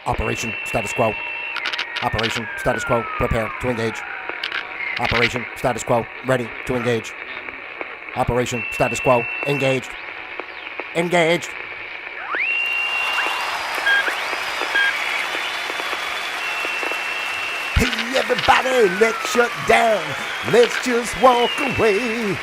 Operation status quo. Operation status quo. Prepare to engage. Operation status quo. Ready to engage. Operation status quo. Engaged. Engaged. Hey everybody, let's shut down. Let's just walk away.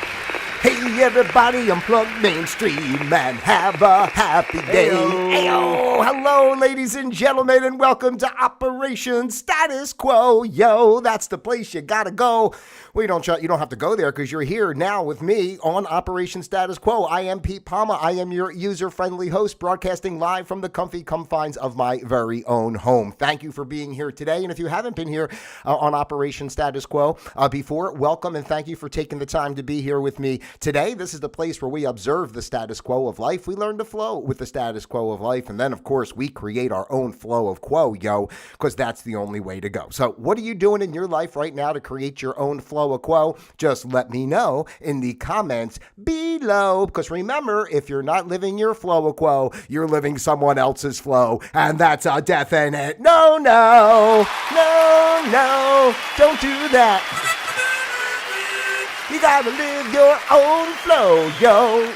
Hey everybody, unplug mainstream and have a happy day. Ayo. Hello ladies and gentlemen, and welcome to Operation Status Quo. Yo, that's the place you gotta go. Well, you don't have to go there because you're here now with me on Operation Status Quo. I am Pete.Palma. I am your user-friendly host, broadcasting live from the comfy confines of my very own home. Thank you for being here today. And if you haven't been here on Operation Status Quo before, welcome and thank you for taking the time to be here with me today. This is the place where we observe the status quo of life. We learn to flow with the status quo of life. And then, of course, we create our own flow of quo, yo, because that's the only way to go. So what are you doing in your life right now to create your own flow of quo? Just let me know in the comments below. Because remember, if you're not living your flow of quo, you're living someone else's flow. And that's a definite no, no, no, no. Don't do that. You gotta live your own flow, yo.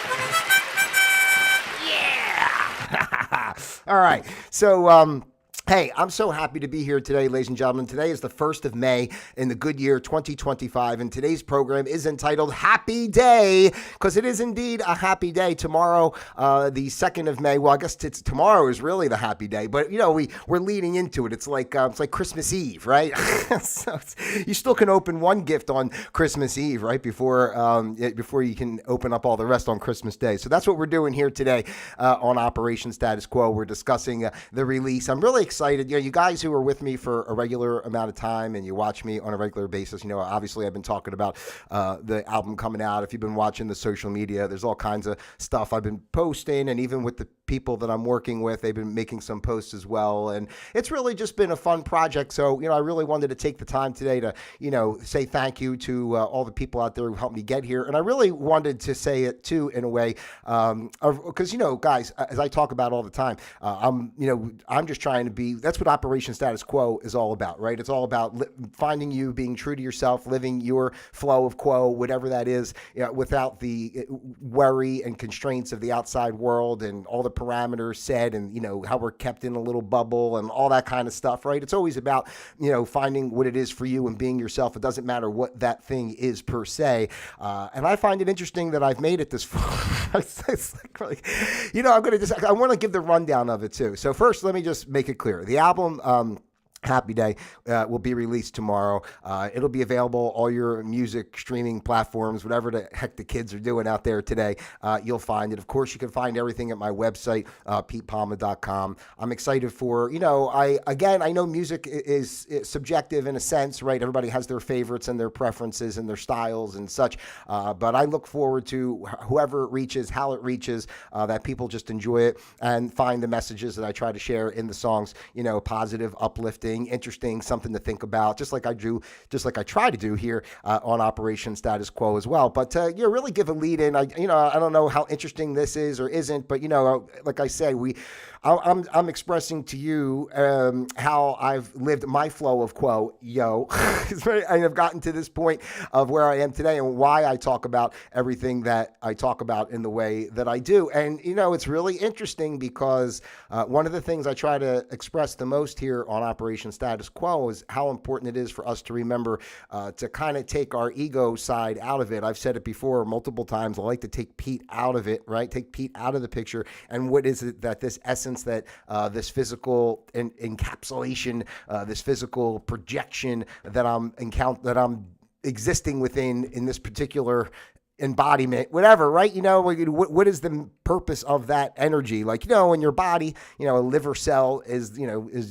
Yeah. All right. So, hey, I'm so happy to be here today, ladies and gentlemen. Today is the 1st of May in the good year 2025, and today's program is entitled Happy Day, because it is indeed a happy day. Tomorrow, the 2nd of May, well, I guess tomorrow is really the happy day, but, you know, we're leading into it. It's like Christmas Eve, right? So you still can open one gift on Christmas Eve, right, before you can open up all the rest on Christmas Day. So that's what we're doing here today on Operation Status Quo. We're discussing the release. I'm really excited. You know, you guys who are with me for a regular amount of time and you watch me on a regular basis, you know, obviously I've been talking about the album coming out. If you've been watching the social media, there's all kinds of stuff I've been posting, and even with the people that I'm working with, they've been making some posts as well. And it's really just been a fun project. So, you know, I really wanted to take the time today to, you know, say thank you to all the people out there who helped me get here. And I really wanted to say it too, in a way, because, you know, guys, as I talk about all the time, I'm just trying to be, that's what Operation Status Quo is all about, right? It's all about finding you, being true to yourself, living your flow of quo, whatever that is, you know, without the worry and constraints of the outside world and all the parameters set, and, you know, how we're kept in a little bubble and all that kind of stuff, right? It's always about, you know, finding what it is for you and being yourself. It doesn't matter what that thing is per se. And I find it interesting that I've made it this far. It's like, really, you know, I want to give the rundown of it too. So first, let me just make it clear. The album, Happy Day will be released tomorrow. It'll be available all your music streaming platforms, whatever the heck the kids are doing out there today. You'll find it. Of course, you can find everything at my website, pete.palma.com. I'm excited for, you know, I know music is subjective in a sense, right? Everybody has their favorites and their preferences and their styles and such. But I look forward to whoever it reaches, how it reaches, that people just enjoy it and find the messages that I try to share in the songs, you know, positive, uplifting, interesting, something to think about, just like I try to do here on Operation Status Quo as well. But you know, really give a lead in. I don't know how interesting this is or isn't, but, you know, like I say, I'm expressing to you how I've lived my flow of quo, yo. I have gotten to this point of where I am today and why I talk about everything that I talk about in the way that I do. And, you know, it's really interesting because one of the things I try to express the most here on Operation Status Quo is how important it is for us to remember to kind of take our ego side out of it. I've said it before multiple times. I like to take Pete out of it, right? Take Pete out of the picture. And what is it that this essence, that this physical encapsulation, this physical projection that I'm existing within in this particular embodiment, whatever, right? You know, what is the purpose of that energy? Like, you know, in your body, you know, a liver cell is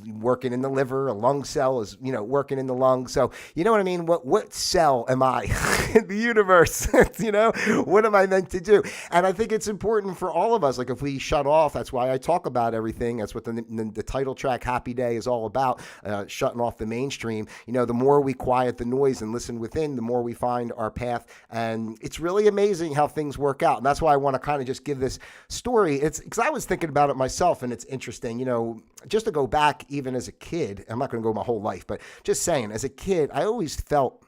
working in the liver, a lung cell is, you know, working in the lung. So, you know what I mean? What cell am I in the universe? You know, what am I meant to do? And I think it's important for all of us. Like, if we shut off, that's why I talk about everything. That's what the title track Happy Day is all about, shutting off the mainstream. You know, the more we quiet the noise and listen within, the more we find our path. And it's really really amazing how things work out. And that's why I want to kind of just give this story. It's because I was thinking about it myself, and it's interesting, just to go back even as a kid. I'm not going to go my whole life, but just saying, as a kid, I always felt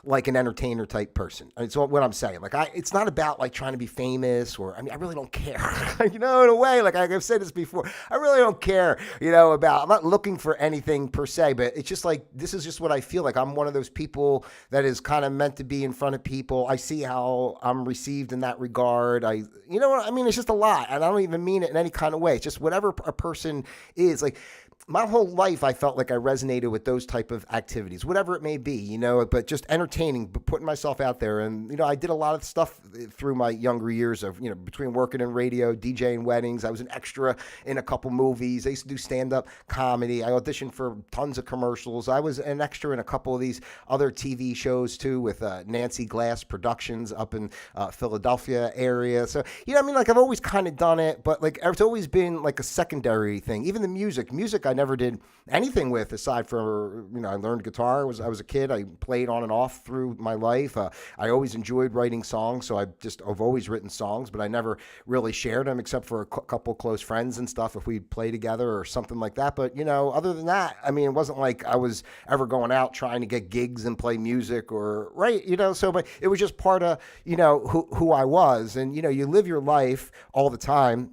like an entertainer type person. It's what I'm saying. Like it's not about like trying to be famous I really don't care, in a way, like I've said this before, I really don't care, I'm not looking for anything per se, but it's just like, this is just what I feel like. I'm one of those people that is kind of meant to be in front of people. I see how I'm received in that regard. It's just a lot. And I don't even mean it in any kind of way. It's just whatever a person is like. My whole life, I felt like I resonated with those type of activities, whatever it may be, but just entertaining, but putting myself out there. And, I did a lot of stuff through my younger years of, between working in radio, DJing weddings. I was an extra in a couple movies. I used to do stand-up comedy. I auditioned for tons of commercials. I was an extra in a couple of these other TV shows too with Nancy Glass Productions up in Philadelphia area. So, I've always kind of done it, but like it's always been like a secondary thing. Even the music I never did anything with aside from, I learned guitar. I was a kid. I played on and off through my life. I always enjoyed writing songs. So I've always written songs, but I never really shared them except for a couple close friends and stuff if we'd play together or something like that. But, other than that, it wasn't like I was ever going out trying to get gigs and play music but it was just part of, who I was. And, you live your life all the time,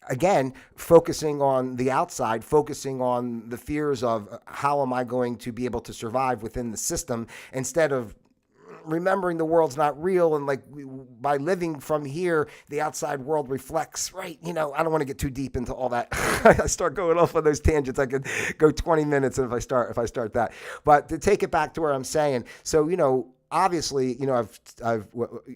again, focusing on the outside, focusing on the fears of how am I going to be able to survive within the system instead of remembering the world's not real. And like by living from here, the outside world reflects, right? I don't want to get too deep into all that. I start going off on those tangents. I could go 20 minutes if I start that. But to take it back to where I'm saying, so, obviously, I've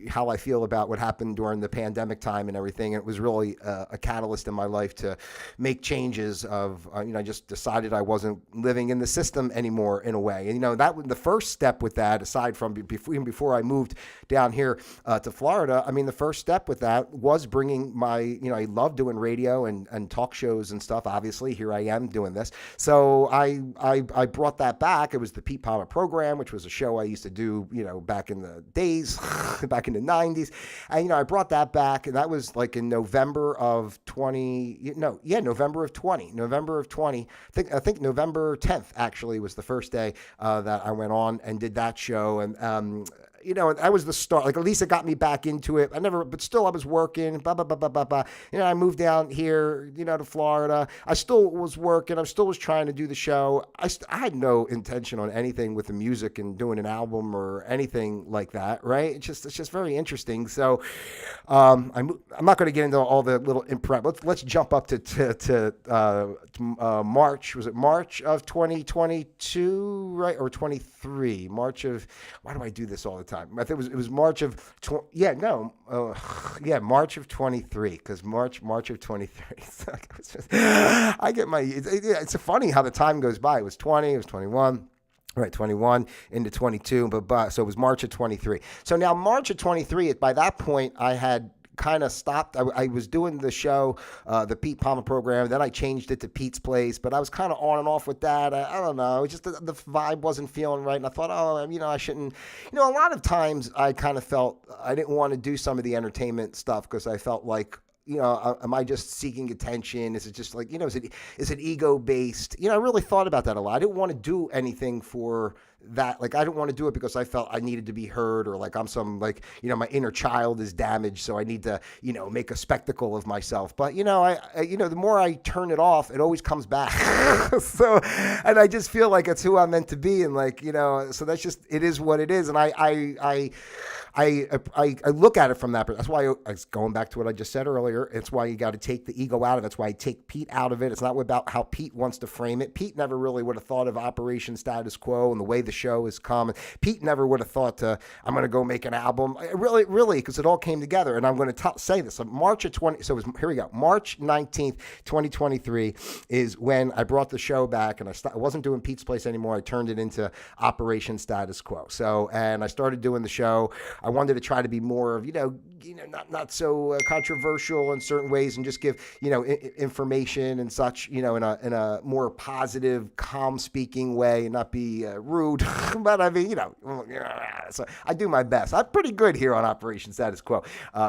how I feel about what happened during the pandemic time and everything. It was really a catalyst in my life to make changes of, I just decided I wasn't living in the system anymore in a way. And, that was the first step with that, aside from even before I moved down here to Florida. The first step with that was bringing my, I love doing radio and talk shows and stuff. Obviously, here I am doing this. So I brought that back. It was the Pete.Palma program, which was a show I used to do, back in the days, back in the 90s. And, I brought that back, and that was like in November of 20. November of 20. I think November 10th actually was the first day that I went on and did that show. And, that was the start. Like, at least it got me back into it. But still I was working, I moved down here, to Florida. I still was working. I still was trying to do the show. I had no intention on anything with the music and doing an album or anything like that, right? It's just very interesting. So, I'm not going to get into all the little Let's jump up to March. Was it March of 2022, right? Or 23? March of, why do I do this all the time? I think it was March of March of 23, because March of 23. I get it's funny how the time goes by. It was 20, it was 21. Right, 21 into 22, so it was March of 23. So now March of 23, by that point, I had kind of stopped. I was doing the show, the Pete.Palma program. Then I changed it to Pete's Place, but I was kind of on and off with that. I don't know. It just the vibe wasn't feeling right. And I thought, I shouldn't. A lot of times I kind of felt I didn't want to do some of the entertainment stuff because I felt like, am I just seeking attention? Is it just like, is it ego based? I really thought about that a lot. I didn't want to do anything for that. Like, I didn't want to do it because I felt I needed to be heard, or like I'm some, like, my inner child is damaged, so I need to, make a spectacle of myself. But, the more I turn it off, it always comes back. So, and I just feel like it's who I'm meant to be. And like, so that's just, it is what it is. And I look at it from that. That's why going back to what I just said earlier. It's why you got to take the ego out of it. That's why I take Pete out of it. It's not about how Pete wants to frame it. Pete never really would have thought of Operation Status Quo and the way the show has come. Pete never would have thought I'm going to go make an album. Really, because it all came together. And I'm going to say this. So March of 20. So here we go. March 19th, 2023 is when I brought the show back, and I wasn't doing Pete's Place anymore. I turned it into Operation Status Quo. So, and I started doing the show. I wanted to try to be more of, not so controversial in certain ways, and just give, information and such, in a more positive, calm speaking way, and not be rude. But I mean, so I do my best. I'm pretty good here on Operation Status Quo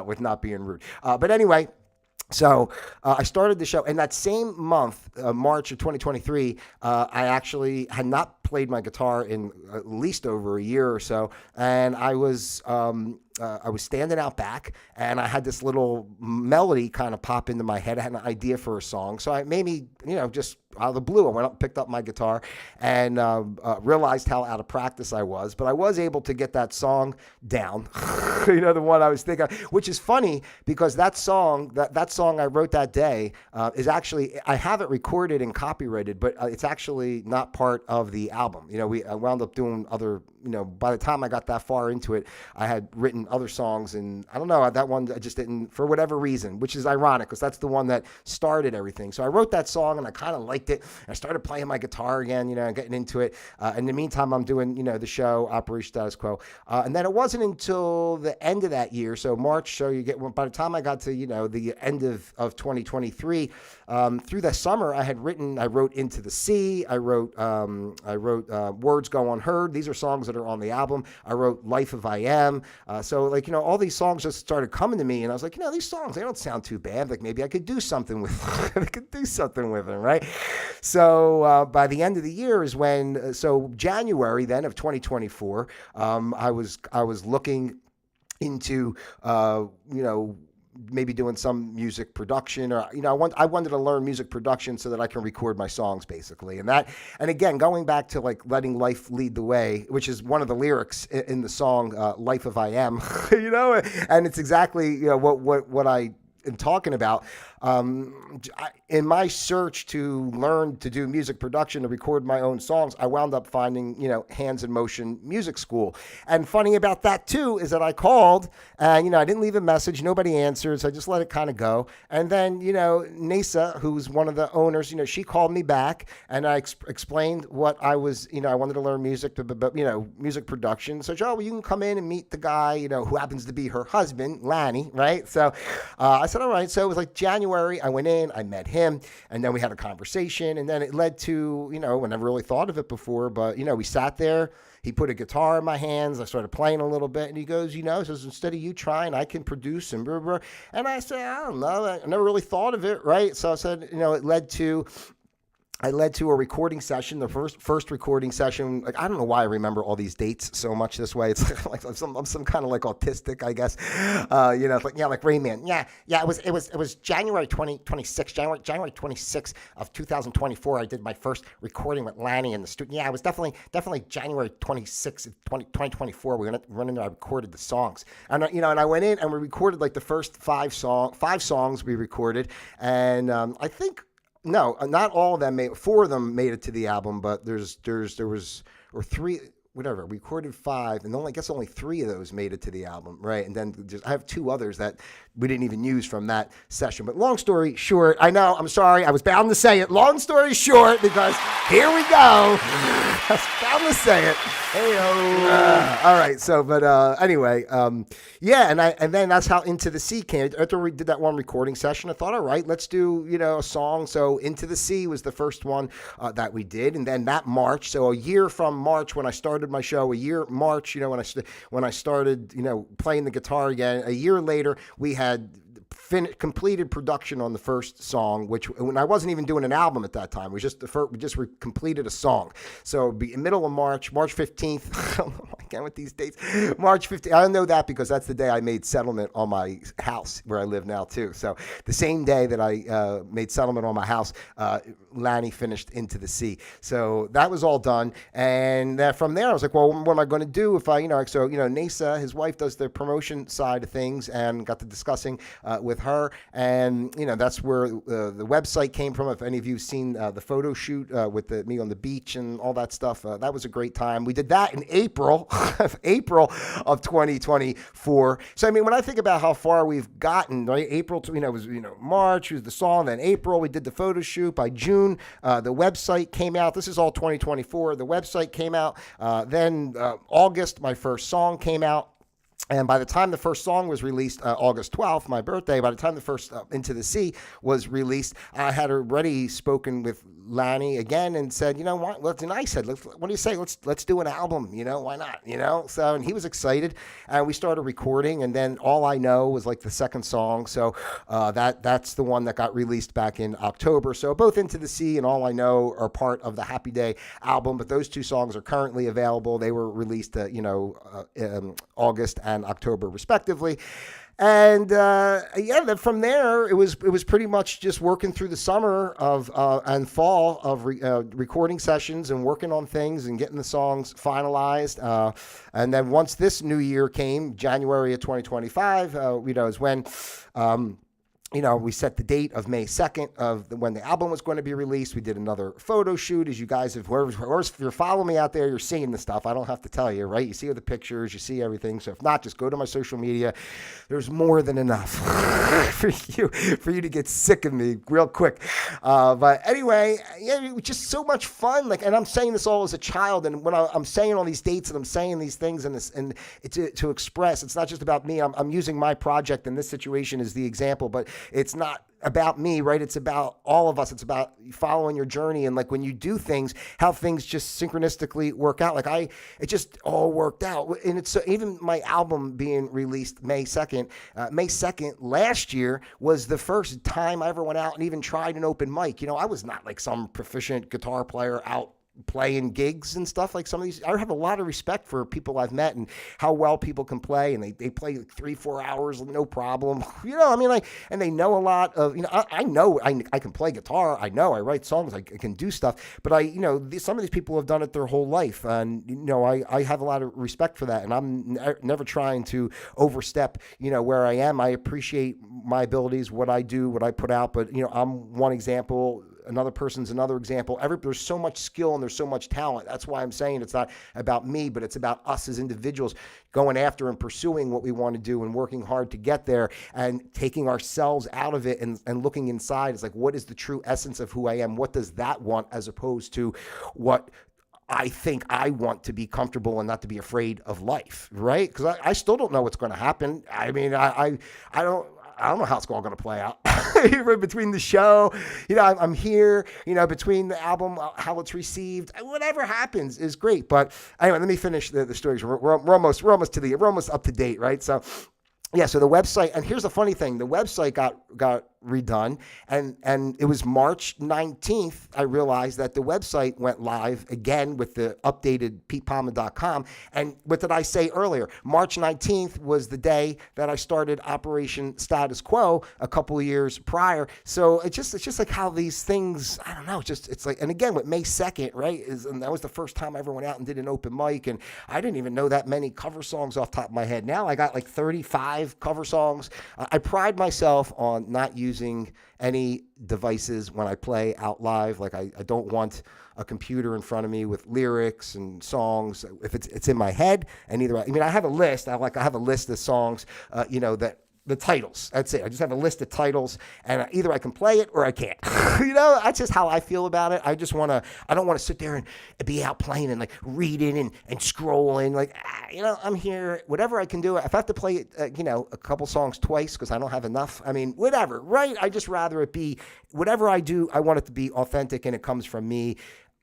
with not being rude. But anyway, so I started the show, and that same month, March of 2023, I actually had not played my guitar in at least over a year or so, and I was standing out back, and I had this little melody kind of pop into my head. I had an idea for a song, so I maybe, just out of the blue, I went up and picked up my guitar and realized how out of practice I was, but I was able to get that song down, the one I was thinking of, which is funny because that song I wrote that day is actually, I have it recorded and copyrighted, but it's actually not part of the album. I wound up doing other, by the time I got that far into it, I had written other songs, and I don't know, that one I just didn't, for whatever reason, which is ironic because that's the one that started everything. So I wrote that song and I kind of liked it. I started playing my guitar again, getting into it. In the meantime, I'm doing, the show Operation Status Quo. And then it wasn't until the end of that year, so March, so by the time I got to, the end of 2023, through the summer, I wrote Into the Sea. I wrote Words Go Unheard. These are songs that are on the album. I wrote Life of I Am. So all these songs just started coming to me, and I was like, these songs, they don't sound too bad. Like maybe I could do something with them, right? So by the end of the year is when, so January then of 2024, I was looking into, maybe doing some music production, or I wanted to learn music production so that I can record my songs, basically. And again, going back to like letting life lead the way, which is one of the lyrics in the song "Life of I Am," and it's exactly what I am talking about. In my search to learn to do music production, to record my own songs, I wound up finding, Hands in Motion Music School. And funny about that too is that I called and, I didn't leave a message. Nobody answers. I just let it kind of go. And then, Nasa, who's one of the owners, she called me back, and I explained what I was, I wanted to learn music, music production. So, well, you can come in and meet the guy, who happens to be her husband, Lanny, right? So I said, all right. So it was like January. I went in, I met him, and then we had a conversation, and then it led to, I never really thought of it before, but, we sat there. He put a guitar in my hands. I started playing a little bit, and he goes, he says, instead of you trying, I can produce and blah, blah. And I said, I don't know. I never really thought of it, right? So I said, it led to a recording session, the first recording session. Like, I don't know why I remember all these dates so much this way. It's like I'm some kind of like autistic, I guess. It's like, like Rain Man. Yeah. It was January 26th of 2024. I did my first recording with Lanny in the studio. Yeah, it was definitely January 26th of 2024. We went in there. I recorded the songs, and and I went in and we recorded like the first five songs we recorded, and I think. No, not all of them made. 4 of them made it to the album, but there was 3, whatever. We recorded 5, and I guess only 3 of those made it to the album, right? And then I have 2 others that we didn't even use from that session. But long story short, I know, I'm sorry, I was bound to say it. Long story short, because here we go. I was bound to say it. Hey-o. All right, so, but anyway, yeah, and then that's how Into the Sea came. After we did that one recording session, I thought, all right, let's do, a song. So Into the Sea was the first one that we did. And then that March, so a year from March when I started my show, March, when I started, playing the guitar again, a year later, we had completed production on the first song, when I wasn't even doing an album at that time. We just completed a song. So it'd be in middle of March 15th. Again with these dates, March 15th. I know that because that's the day I made settlement on my house where I live now too. So the same day that I made settlement on my house, Lanny finished Into the Sea. So that was all done. And from there, I was like, well, what am I going to do if Nasa, his wife, does the promotion side of things, and got to discussing with her. And, that's where the website came from. If any of you have seen the photo shoot with me on the beach and all that stuff, that was a great time. We did that in April of 2024. So, when I think about how far we've gotten, right? April, was, March was the song, then April, we did the photo shoot. By June, the website came out. This is all 2024. The website came out. Then August, my first song came out. And by the time the first song was released, August 12th, my birthday, by the time the first Into the Sea was released, I had already spoken with Lanny again and said, you know what? And I said, what do you say? Let's do an album. Why not? So, and he was excited, and we started recording. And then All I Know was like the second song. So that's the one that got released back in October. So both Into the Sea and All I Know are part of the Happy Day album, but those two songs are currently available. They were released, August and October respectively. And then from there, it was pretty much just working through the summer of and fall of recording sessions and working on things and getting the songs finalized. And then once this new year came, January of 2025, is when we set the date of May 2nd of when the album was going to be released. We did another photo shoot. As you guys have, if you're following me out there, you're seeing the stuff. I don't have to tell you, right? You see the pictures, you see everything. So if not, just go to my social media. There's more than enough for you to get sick of me real quick. But anyway, it was just so much fun. And I'm saying this all as a child. And when I'm saying all these dates and I'm saying these things and to express, it's not just about me. I'm using my project in this situation as the example, but it's not about me, right? It's about all of us. It's about following your journey. And when you do things, how things just synchronistically work out. It just all worked out. And it's even my album being released May 2nd. May 2nd last year was the first time I ever went out and even tried an open mic. I was not like some proficient guitar player out playing gigs and stuff like some of these. I have a lot of respect for people I've met and how well people can play, and they play 3-4 hours no problem. And they know a lot of, I know I can play guitar. I know I write songs. I can do stuff, but some of these people have done it their whole life, and I have a lot of respect for that, and I'm never trying to overstep where I am. I appreciate my abilities, what I do, what I put out, but I'm one example. Another person's another example. There's so much skill and there's so much talent. That's why I'm saying it's not about me, but it's about us as individuals going after and pursuing what we want to do and working hard to get there and taking ourselves out of it and looking inside. It's like, what is the true essence of who I am? What does that want, as opposed to what I think I want to be comfortable and not to be afraid of life, right? Because I still don't know what's going to happen. I mean, I don't know how it's all going to play out. Between the show, I'm here, between the album, how it's received, whatever happens is great. But anyway, let me finish the stories. We're almost up to date, right? So yeah, so the website, and here's the funny thing, the website got redone, and it was March 19th, I realized that the website went live again with the updated pete.palma.com. And what did I say earlier? March 19th was the day that I started Operation Status Quo a couple of years prior. So it's just like how these things, I don't know, it's like, and again, with May 2nd, right, and that was the first time I ever went out and did an open mic, and I didn't even know that many cover songs off the top of my head. Now I got like 35 cover songs. I pride myself on not using any devices when I play out live. Like I don't want a computer in front of me with lyrics and songs. If it's in my head, and I have a list. I have a list of songs, that the titles. That's it. I just have a list of titles, and either I can play it or I can't. That's just how I feel about it. I don't want to sit there and be out playing and reading and scrolling. I'm here, whatever I can do. If I have to play it, a couple songs twice because I don't have enough, whatever, right? I just rather it be, whatever I do, I want it to be authentic and it comes from me.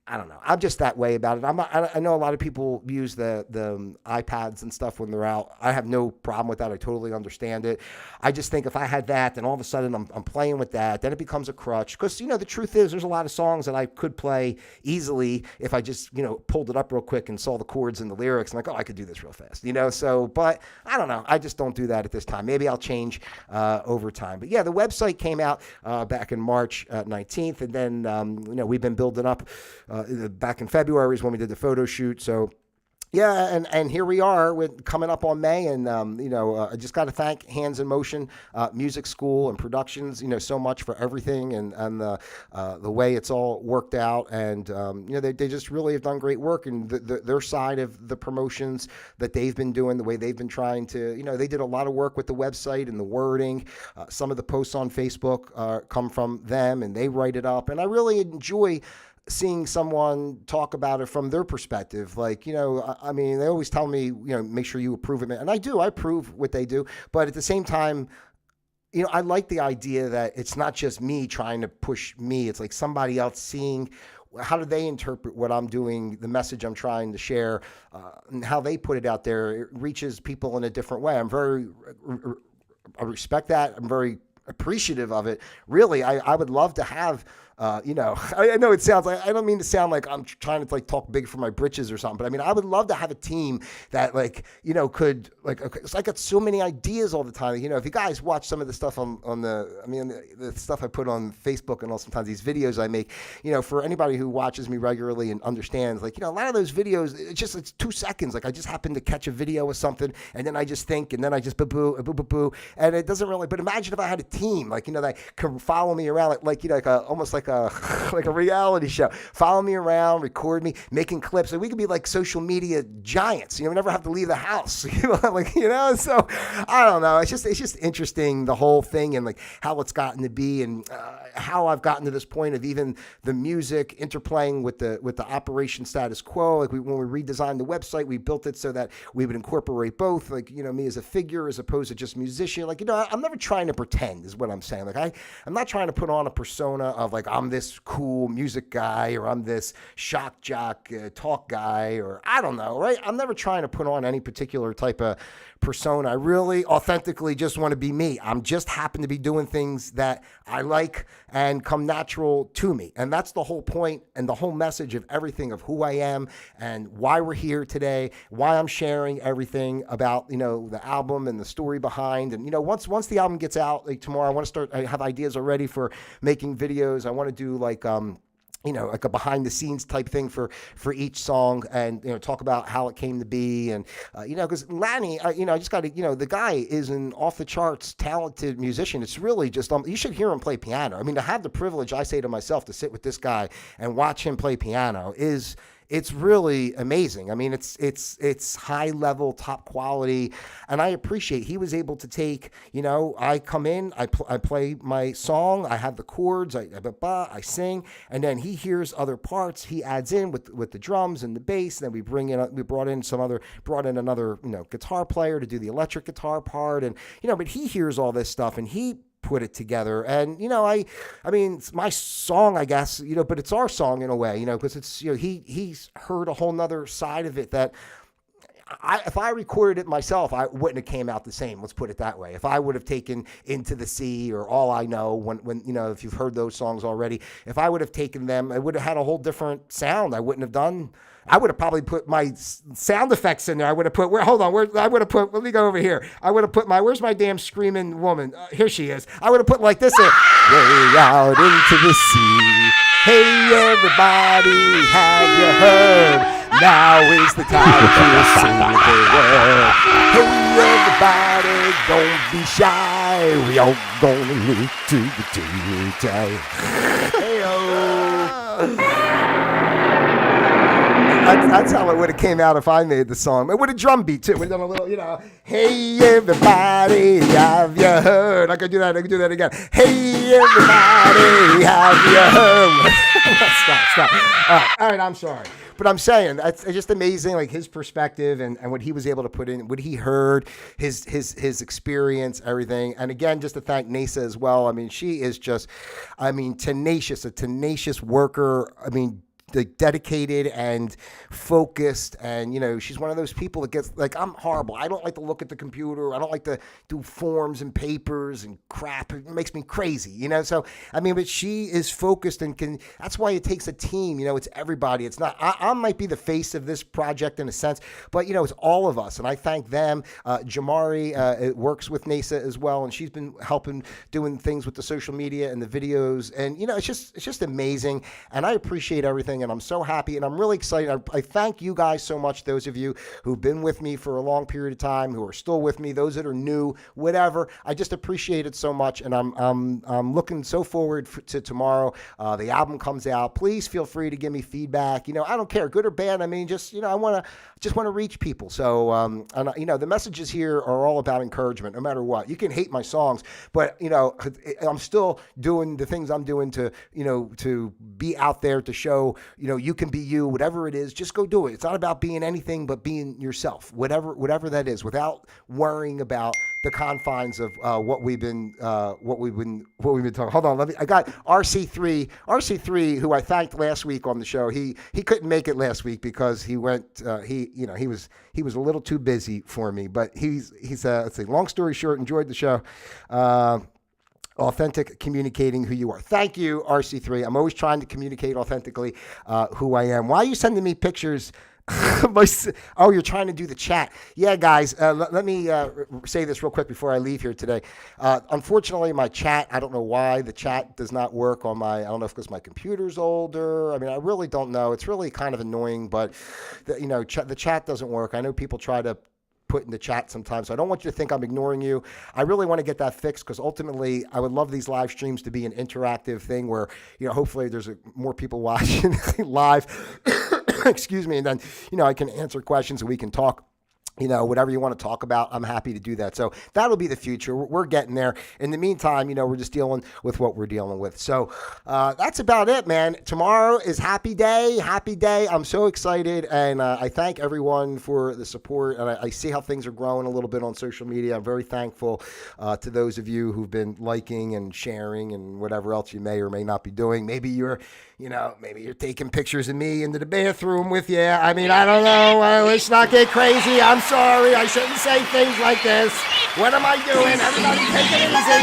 I don't know. I'm just that way about it. I know a lot of people use the iPads and stuff when they're out. I have no problem with that. I totally understand it. I just think if I had that, then all of a sudden I'm playing with that, then it becomes a crutch. Because, the truth is there's a lot of songs that I could play easily if I just, pulled it up real quick and saw the chords and the lyrics and I could do this real fast, So, but I don't know. I just don't do that at this time. Maybe I'll change over time. But yeah, the website came out back in March 19th. And then, we've been building up. Back in February is when we did the photo shoot. So yeah, and here we are with coming up on May, and I just got to thank Hands in Motion Music School and Productions, so much for everything and the way it's all worked out, and they just really have done great work, and their side of the promotions that they've been doing, the way they've been trying to, they did a lot of work with the website and the wording. Some of the posts on Facebook come from them, and they write it up, and I really enjoy seeing someone talk about it from their perspective. Like, I mean, they always tell me, make sure you approve it. And I do, I approve what they do. But at the same time, I like the idea that it's not just me trying to push me. It's like somebody else seeing how do they interpret what I'm doing, the message I'm trying to share, and how they put it out there. It reaches people in a different way. I respect that. I'm very appreciative of it. Really, I would love to have, I know it sounds like, I don't mean to sound like I'm trying to like talk big for my britches or something, but I mean, I would love to have a team that could okay, I got so many ideas all the time. If you guys watch some of the stuff on the stuff I put on Facebook and also sometimes these videos I make, for anybody who watches me regularly and understands, a lot of those videos, it's 2 seconds. Like I just happen to catch a video of something and then I just think, and then I just boo, and it doesn't really, but imagine if I had a team, that could follow me around, almost like a like a reality show. Follow me around, record me, making clips, and we could be like social media giants. We never have to leave the house. So I don't know. It's just interesting, the whole thing, and like how it's gotten to be, and how I've gotten to this point of even the music interplaying with the operation status quo. Like when we redesigned the website, we built it so that we would incorporate both, me as a figure as opposed to just musician. I'm never trying to pretend, is what I'm saying. I'm not trying to put on a persona of I'm this cool music guy, or I'm this shock jock talk guy, or I don't know, right? I'm never trying to put on any particular type of persona. I really authentically just want to be me. I'm just happen to be doing things that I like and come natural to me. And that's the whole point and the whole message of everything, of who I am and why we're here today, why I'm sharing everything about, the album and the story behind. And, once the album gets out, tomorrow, I have ideas already for making videos. I want to do like a behind the scenes type thing for each song, and, talk about how it came to be. And, because Lanny, I just got to, the guy is an off the charts talented musician. It's really just, you should hear him play piano. I mean, to have the privilege, I say to myself, to sit with this guy and watch him play piano it's really amazing. I mean, it's high level, top quality, and I appreciate he was able to take, I come in, I play my song, I have the chords, I sing, and then he hears other parts, he adds in with the drums and the bass, and then we brought in another, guitar player to do the electric guitar part, and, but he hears all this stuff, and he put it together. And, I mean, it's my song, I guess, but it's our song in a way, because it's, he's heard a whole nother side of it that if I recorded it myself, I wouldn't have came out the same. Let's put it that way. If I would have taken Into the Sea or All I Know, when if you've heard those songs already, if I would have taken them, it would have had a whole different sound. I would have probably put my sound effects in there. I would have put, let me go over here. I would have put where's my damn screaming woman? Here she is. I would have put like this. Way out into the sea. Hey, everybody, have you heard? Now is the time to sing the word. Hey, everybody, don't be shy. We all gonna live to the day. Hey-o. That's how it would have came out if I made the song. It would have drum beat too. It would have done a little, hey everybody, have you heard? I could do that again. Hey everybody, have you heard? Stop. All right, I'm sorry. But I'm saying, it's just amazing, like his perspective and what he was able to put in, what he heard, his experience, everything. And again, just to thank Nasa as well. I mean, she is just, tenacious, a tenacious worker. I mean, dedicated and focused, and she's one of those people that gets I'm horrible. I don't like to look at the computer. I don't like to do forms and papers and crap. It makes me crazy, so but she is focused and that's why it takes a team. It's everybody. It's not I might be the face of this project in a sense, but it's all of us, and I thank them. Jamari works with NASA as well, and she's been helping doing things with the social media and the videos, and it's just amazing, and I appreciate everything everything, and I'm so happy, and I'm really excited. I thank you guys so much, those of you who've been with me for a long period of time, who are still with me, those that are new, whatever. I just appreciate it so much, and I'm looking so forward to tomorrow. The album comes out. Please feel free to give me feedback. I don't care, good or bad. I mean, just I want to reach people. So, and the messages here are all about encouragement, no matter what. You can hate my songs, but I'm still doing the things I'm doing to be out there to show you can be you, whatever it is. Just go do it. It's not about being anything but being yourself, whatever that is, without worrying about the confines of what we've been talking. Hold on, I got RC3, who I thanked last week on the show. He couldn't make it last week because he went. He was a little too busy for me. But he's let's see. Long story short, enjoyed the show. Authentic communicating who you are. Thank you, RC3. I'm always trying to communicate authentically who I am. Why are you sending me pictures? Oh, you're trying to do the chat. Yeah, guys, let me say this real quick before I leave here today. Unfortunately, my chat, I don't know why the chat does not work on I don't know if because my computer's older. I mean, I really don't know. It's really kind of annoying, but the chat doesn't work. I know people try to put in the chat sometimes. So I don't want you to think I'm ignoring you. I really want to get that fixed because ultimately I would love these live streams to be an interactive thing where, hopefully there's more people watching live. Excuse me. And then, I can answer questions and we can talk. Whatever you want to talk about, I'm happy to do that. So that'll be the future. We're getting there. In the meantime, we're just dealing with what we're dealing with. So that's about it, man. Tomorrow is happy day. Happy day. I'm so excited. And I thank everyone for the support. And I see how things are growing a little bit on social media. I'm very thankful to those of you who've been liking and sharing and whatever else you may or may not be doing. Maybe you're taking pictures of me into the bathroom with you. I mean, I don't know. Let's not get crazy. I'm sorry. I shouldn't say things like this. What am I doing? Everybody take it easy.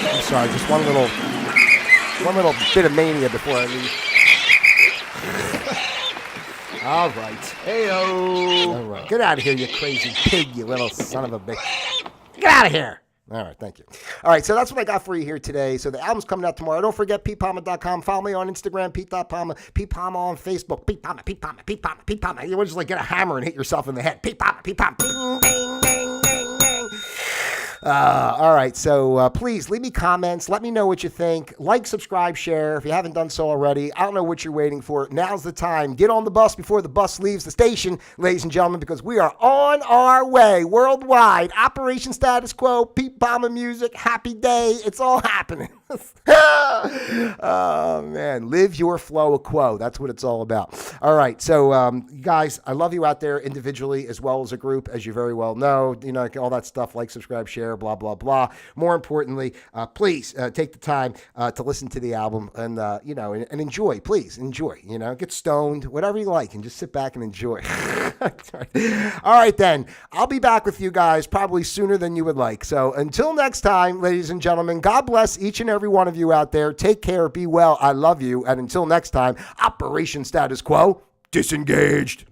I'm sorry. Just one little bit of mania before I leave. All right. Hey-o. All right. Get out of here, you crazy pig, you little son of a bitch. Get out of here. All right, thank you. All right, so that's what I got for you here today. So the album's coming out tomorrow. Don't forget pete.palma.com. Follow me on Instagram, pete.palma. Pete Palma on Facebook. Pete Palma, Pete Palma, Pete Palma, Pete Palma. You want to just get a hammer and hit yourself in the head. Pete Palma, Pete Palma. Ding, ding, ding, ding, ding. All right, so please leave me comments. Let me know what you think. Like, subscribe, share if you haven't done so already. I don't know what you're waiting for. Now's the time. Get on the bus before the bus leaves the station, ladies and gentlemen, because we are on our way worldwide. Operation Status Quo, Pete Palma music, happy day. It's all happening. Oh, man. Live your flow of quo. That's what it's all about. All right, so guys, I love you out there individually as well as a group, as you very well know. All that stuff, like, subscribe, share, blah, blah, blah. More importantly, please take the time to listen to the album and, and enjoy. Please enjoy. Get stoned, whatever you like, and just sit back and enjoy. All right, then. I'll be back with you guys probably sooner than you would like. So until next time, ladies and gentlemen, God bless each and every one of you out there. Take care. Be well. I love you. And until next time, Operation Status Quo disengaged.